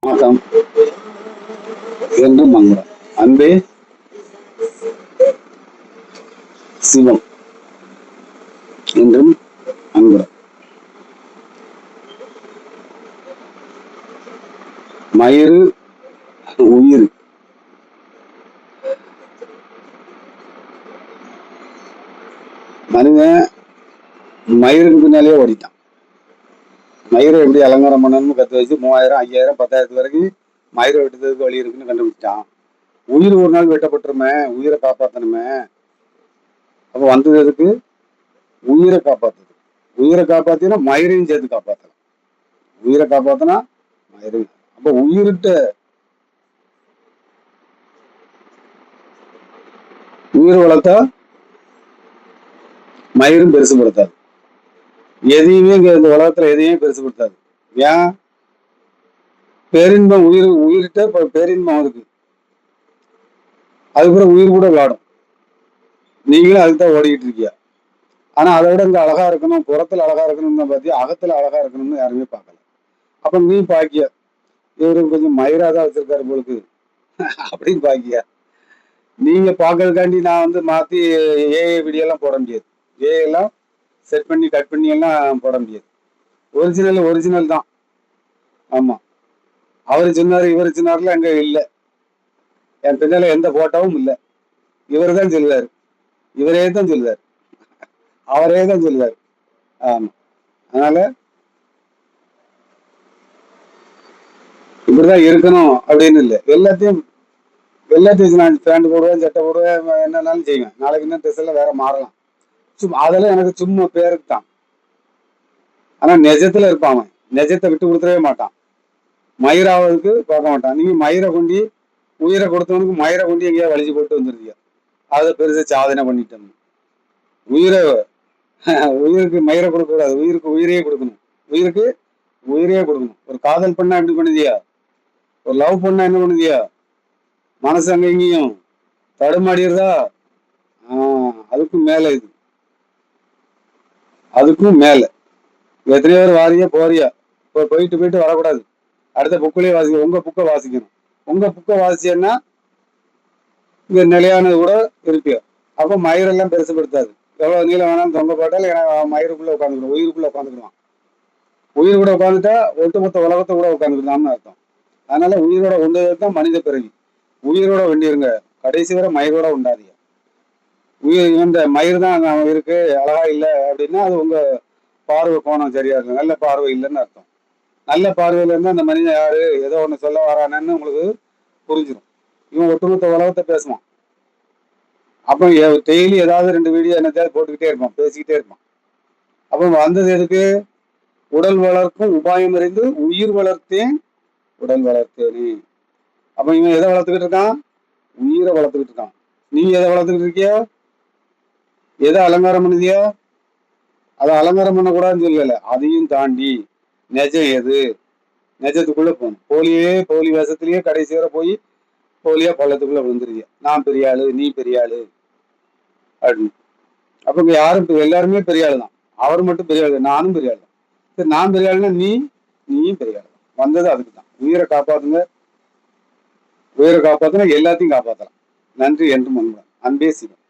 வணக்கம் என்றும் மங்களம். அன்பே சிவம் என்றும் அன்புறம். மயிறு உயிர். மனிதன் மயிருக்கு பின்னாலே ஓடிட்டான். மயிரை எப்படி அலங்காரம் பண்ணணும்னு கற்று வச்சு 3000, 5000, 10,000 வரைக்கும் மயிரை வெட்டுறதுக்கு வழி இருக்குன்னு கண்டுபிடிச்சான். உயிர் ஒரு நாள் வெட்டப்பட்டுருமே, உயிரை காப்பாற்றணுமே. அப்போ வந்தது எதுக்கு? உயிரை காப்பாற்றுது. உயிரை காப்பாத்தினா மயிரையும் சேர்த்து காப்பாற்றலாம். உயிரை காப்பாத்தினா மயிரை. அப்போ உயிர்கிட்ட உயிர் வளர்த்தா மயிரும் பெருசுபடுத்தாது. எதையுமே இந்த உலகத்துல எதையுமே பெருசுபடுத்தாது. ஏன்? பேரின்பம் உயிர்கிட்ட பேரின்பம் இருக்கு. அதுக்கப்புறம் உயிர் கூட விளையாடும். நீங்களும் அதுக்குதான் ஓடிக்கிட்டு இருக்கியா. ஆனா அதை விட இங்க அழகா இருக்கணும், புறத்துல அழகா இருக்கணும்னு பார்த்தியா, அகத்துல அழகா இருக்கணும்னு யாருமே பார்க்கல. அப்ப நீ பாக்கிய இவரு கொஞ்சம் மயிராதான் வச்சிருக்காரு போலுக்கு அப்படின்னு பாக்கியா. நீங்க பாக்குறதுக்காண்டி நான் மாத்தி ஏஐ வீடியோ எல்லாம் போட முடியாது. ஏஐ எல்லாம் செட் பண்ணி கட் பண்ணி எல்லாம் போட முடியாது. ஒரிஜினல் தான். ஆமா, அவரு சொன்னாரு இவரு சொன்னாருல அங்க இல்ல. என் பின்னால எந்த போட்டோவும் இல்லை. இவரு தான் சொல்லுவாரு, இவரே தான் சொல்லுவாரு, அவரே தான் சொல்லுவாரு. ஆமா, அதனால இப்படிதான் இருக்கணும் அப்படின்னு இல்லை. எல்லாத்தையும் நான் பேண்ட் போடுவேன், சட்டை போடுவேன், என்னன்னாலும் செய்வேன். நாளைக்கு இன்னும் ட்ரெஸ் எல்லாம் வேற மாறலாம். சும்மா அதெல்லாம் எனக்கு சும்மா பேருக்கு தான். ஆனா நெஜத்துல இருப்பான் அவன். நெஜத்தை விட்டு கொடுத்துடவே மாட்டான். மயிராவதுக்கு பார்க்க மாட்டான். நீங்க மயிரை கொண்டி உயிரை கொடுத்தவனுக்கு மயிரை கொண்டு எங்கேயா வலிச்சு போட்டு வந்துருக்கீங்க. அதை பெருசா சாதனை பண்ணிட்டோம். உயிருக்கு மயிரை கொடுக்க கூடாது. உயிருக்கு உயிரையே கொடுக்கணும். உயிருக்கு உயிரையே கொடுக்கணும். ஒரு காதல் பண்ணா எப்படி பண்ணுதியா? ஒரு லவ் பண்ணா என்ன பண்ணுதியா? மனசு அங்க இங்கேயும் தடுமாடிடுதா? அதுக்கும் மேல இது, அதுக்கும் மேல எத்தனையோ பேர் வாரியா போறியா. போயிட்டு வரக்கூடாது. அடுத்த புக்கிலேயே வாசிக்கணும். உங்க புக்கை வாசிக்கணும். உங்க புக்கை வாசிச்சேன்னா இங்க நிலையானது கூட இருப்பியா. அப்ப மயிரெல்லாம் பெருசுபடுத்தாது. எவ்வளவு நீளம் வேணாலும் தொங்க போட்டாலும் மயிருக்குள்ள உட்காந்துக்கணும், உயிருக்குள்ள உட்காந்துக்கிடுவான். உயிர் கூட உட்காந்துட்டா ஒட்டுமொத்த உலகத்தை கூட உட்காந்துக்கலாம்னு அர்த்தம். அதனால உயிரோட உண்டதான் மனித பிறவி. உயிரோட வேண்டியிருங்க. கடைசி வரை மயிரோட உண்டாதீங்க. உயிர் இந்த மயிர் தான் இருக்கு, அழகா இல்லை அப்படின்னா அது உங்க பார்வை கோணம் சரியா இருக்கு. நல்ல பார்வை இல்லைன்னு அர்த்தம். நல்ல பார்வையில இருந்தா அந்த மனிதன் யாரு, ஏதோ ஒண்ணு சொல்ல வரானன்னு உங்களுக்கு புரிஞ்சிடும். இவன் ஒட்டுமொத்த உலகத்தை பேசுவான். அப்போ டெய்லி ஏதாவது 2 வீடியோ என்னத்தையாவது போட்டுக்கிட்டே இருப்பான், பேசிக்கிட்டே இருப்பான். அப்போ வந்தது எதுக்கு? உடல் வளர்க்கும் உபாயம் அறிந்து உயிர் வளர்த்தேன் உடல் வளர்த்தேனே. அப்ப இவன் எதை வளர்த்துக்கிட்டு இருக்கான்? உயிரை வளர்த்துக்கிட்டு இருக்கான். நீ எதை வளர்த்துக்கிட்டு இருக்கியா? எதை அலங்காரம் பண்ணுதியா? அதை அலங்காரம் பண்ணக்கூடாதுன்னு சொல்லல. அதையும் தாண்டி நெஜம் எது, நெஜத்துக்குள்ள போகணும். போலி வேஷத்திலேயே கடைசி வரை போய் போலியா பள்ளத்துக்குள்ள விழுந்துருவிய. நான் பெரிய ஆளு, நீ பெரிய ஆளு அப்படின்னு. அப்ப இங்க யாரும் எல்லாருமே பெரிய ஆளு தான். அவர் மட்டும் பெரிய ஆளு, நானும் பெரிய ஆளு தான். சரி, நான் பெரிய ஆளுன்னா நீயும் பெரிய ஆளு தான். வந்தது அதுக்கு தான். உயிரை காப்பாத்துங்க. உயிரை காப்பாத்தினா எல்லாத்தையும் காப்பாற்றலாம். நன்றி என்று முன்பு. அன்பே சிவம்.